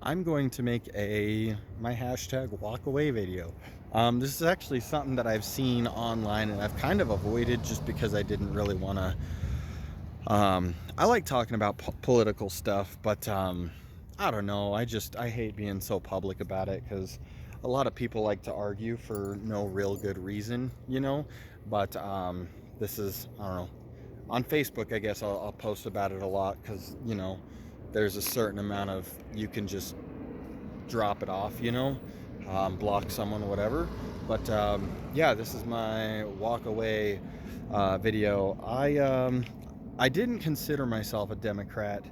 I'm going to make my hashtag Walkaway video. This is actually something that I've seen online and I've kind of avoided just because I didn't really want to. I like talking about political stuff, but I don't know. I hate being so public about it because a lot of people like to argue for no real good reason, you know. But this is, I don't know. On Facebook, I guess I'll post about it a lot because, there's a certain amount of you can just drop it off, block someone, whatever. But yeah, this is my walk away video. I didn't consider myself a Democrat.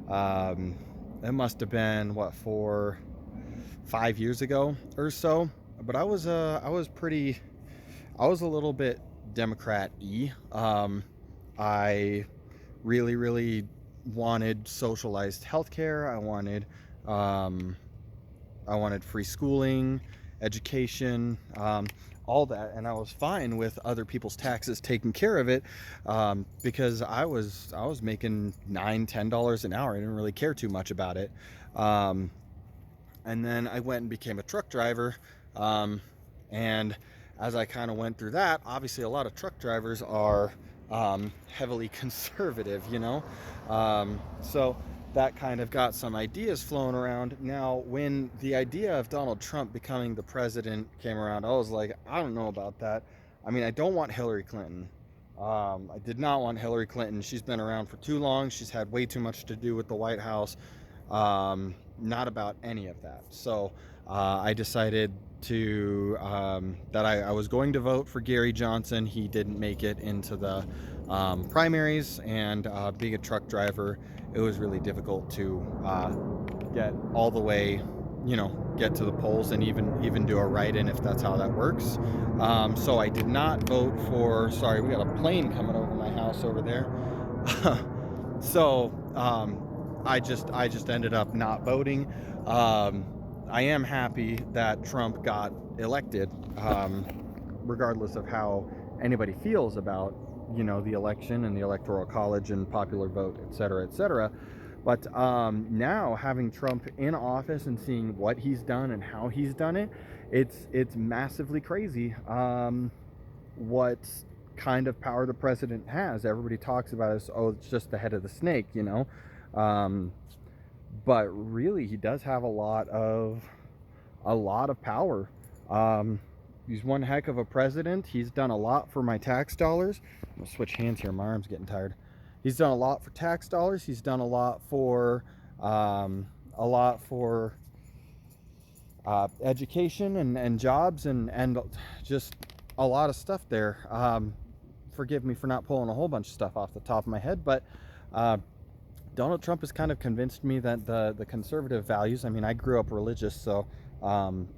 It must have been what, 5 years ago or so. But I was a little bit Democrat-y. I really wanted socialized healthcare. I wanted free schooling, education, all that, and I was fine with other people's taxes taking care of it, because I was making $9-10 an hour. I didn't really care too much about it, and then I went and became a truck driver, and as I kind of went through that, obviously a lot of truck drivers are heavily conservative, so that kind of got some ideas flowing around. Now, when the idea of Donald Trump becoming the president came around, I was like, I don't know about that. I mean, I don't want Hillary Clinton. I did not want Hillary Clinton. She's been around for too long. She's had way too much to do with the White House. Not about any of that. So I decided that I was going to vote for Gary Johnson. He didn't make it into the primaries, and being a truck driver, it was really difficult to get all the way, get to the polls and even do a write-in if that's how that works. So I did not vote for. Sorry, we got a plane coming over my house over there. So I just ended up not voting. I am happy that Trump got elected, regardless of how anybody feels about the election and the electoral college and popular vote, et cetera, et cetera. But now having Trump in office and seeing what he's done and how he's done it, it's massively crazy. What kind of power the president has? Everybody talks about it as, oh, it's just the head of the snake, but really he does have a lot of power. He's one heck of a president. He's done a lot for my tax dollars. I'm gonna switch hands here. My arm's getting tired. He's done a lot for tax dollars. He's done a lot for education and jobs and just a lot of stuff there. Forgive me for not pulling a whole bunch of stuff off the top of my head, but Donald Trump has kind of convinced me that the conservative values. I mean, I grew up religious, so some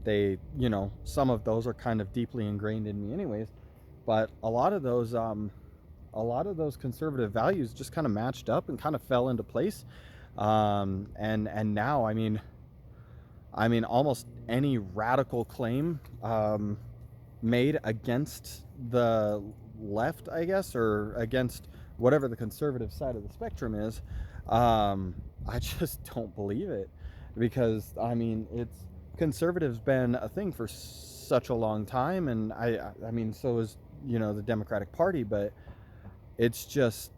of those are kind of deeply ingrained in me anyways, but a lot of those conservative values just kind of matched up and kind of fell into place. And now, I mean almost any radical claim made against the left, I guess, or against whatever the conservative side of the spectrum is, I just don't believe it, because conservatives been a thing for such a long time, and I mean so is the Democratic Party, but it's just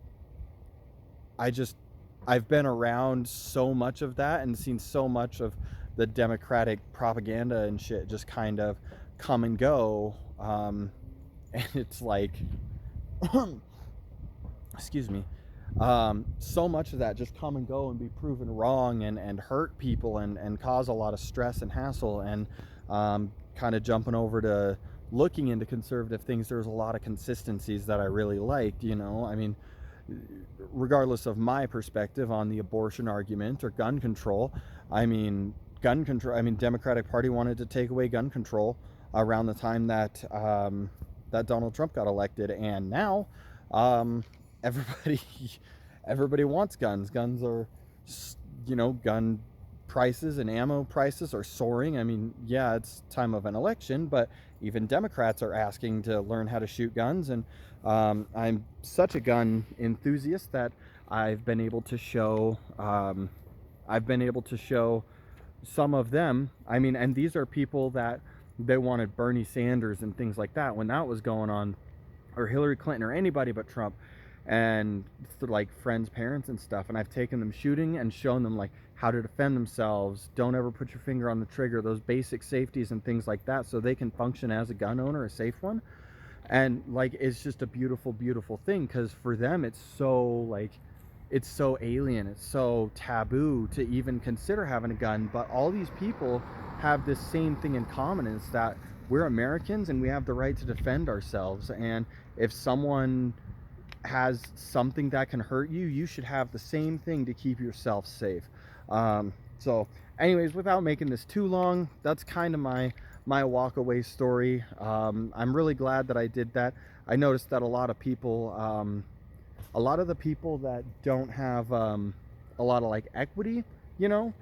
I've been around so much of that and seen so much of the Democratic propaganda and shit just kind of come and go, and it's like excuse me, so much of that just come and go and be proven wrong and hurt people and cause a lot of stress and hassle. And kind of jumping over to looking into conservative things, there's a lot of consistencies that I really liked. I mean, regardless of my perspective on the abortion argument or gun control, Democratic Party wanted to take away gun control around the time that Donald Trump got elected, and now everybody everybody wants guns. Guns are, gun prices and ammo prices are soaring. I mean, yeah, it's time of an election, but even Democrats are asking to learn how to shoot guns. And I'm such a gun enthusiast that I've been able to show some of them, I mean, and these are people that they wanted Bernie Sanders and things like that when that was going on, or Hillary Clinton, or anybody but Trump, and like friends, parents, and stuff. And I've taken them shooting and shown them like how to defend themselves. Don't ever put your finger on the trigger, those basic safeties and things like that, so they can function as a gun owner, a safe one. And like, it's just a beautiful, beautiful thing, because for them it's so like, it's so alien, it's so taboo to even consider having a gun. But all these people have this same thing in common, is that we're Americans and we have the right to defend ourselves. And if someone has something that can hurt you, you should have the same thing to keep yourself safe. So anyways, without making this too long, that's kind of my walkaway story. I'm really glad that I did that. I noticed that a lot of people, a lot of the people that don't have a lot of like equity, you know,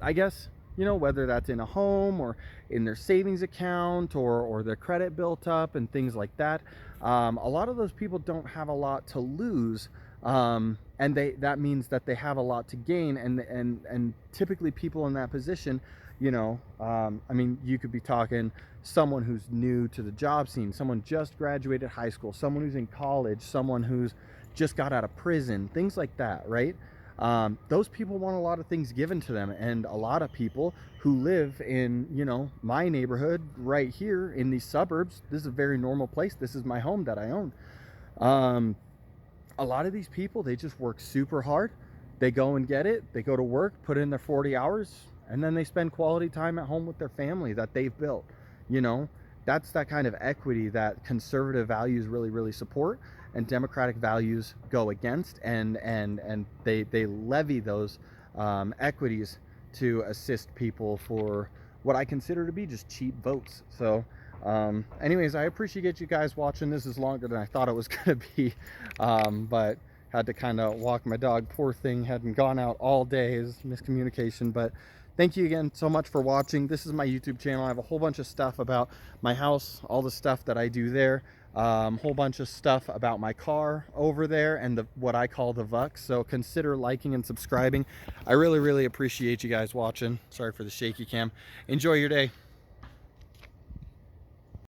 I guess, you know, whether that's in a home or in their savings account, or their credit built up and things like that, a lot of those people don't have a lot to lose, and that means that they have a lot to gain. And typically people in that position, you know, I mean, you could be talking someone who's new to the job scene, someone just graduated high school, someone who's in college, someone who's just got out of prison, things like that, right? Those people want a lot of things given to them. And a lot of people who live in, you know, my neighborhood right here in these suburbs, this is a very normal place, this is my home that I own. A lot of these people, they just work super hard, they go and get it, they go to work, put in their 40 hours, and then they spend quality time at home with their family that they've built. You know, that's that kind of equity that conservative values really, really support, and democratic values go against, and they levy those equities to assist people for what I consider to be just cheap votes. So anyways, I appreciate you guys watching. This is longer than I thought it was gonna be, but had to kind of walk my dog. Poor thing, hadn't gone out all day. Is miscommunication. But thank you again so much for watching. This is my YouTube channel. I have a whole bunch of stuff about my house, all the stuff that I do there, whole bunch of stuff about my car over there, and what I call the VUX. So consider liking and subscribing. I really, really appreciate you guys watching. Sorry for the shaky cam. Enjoy your day.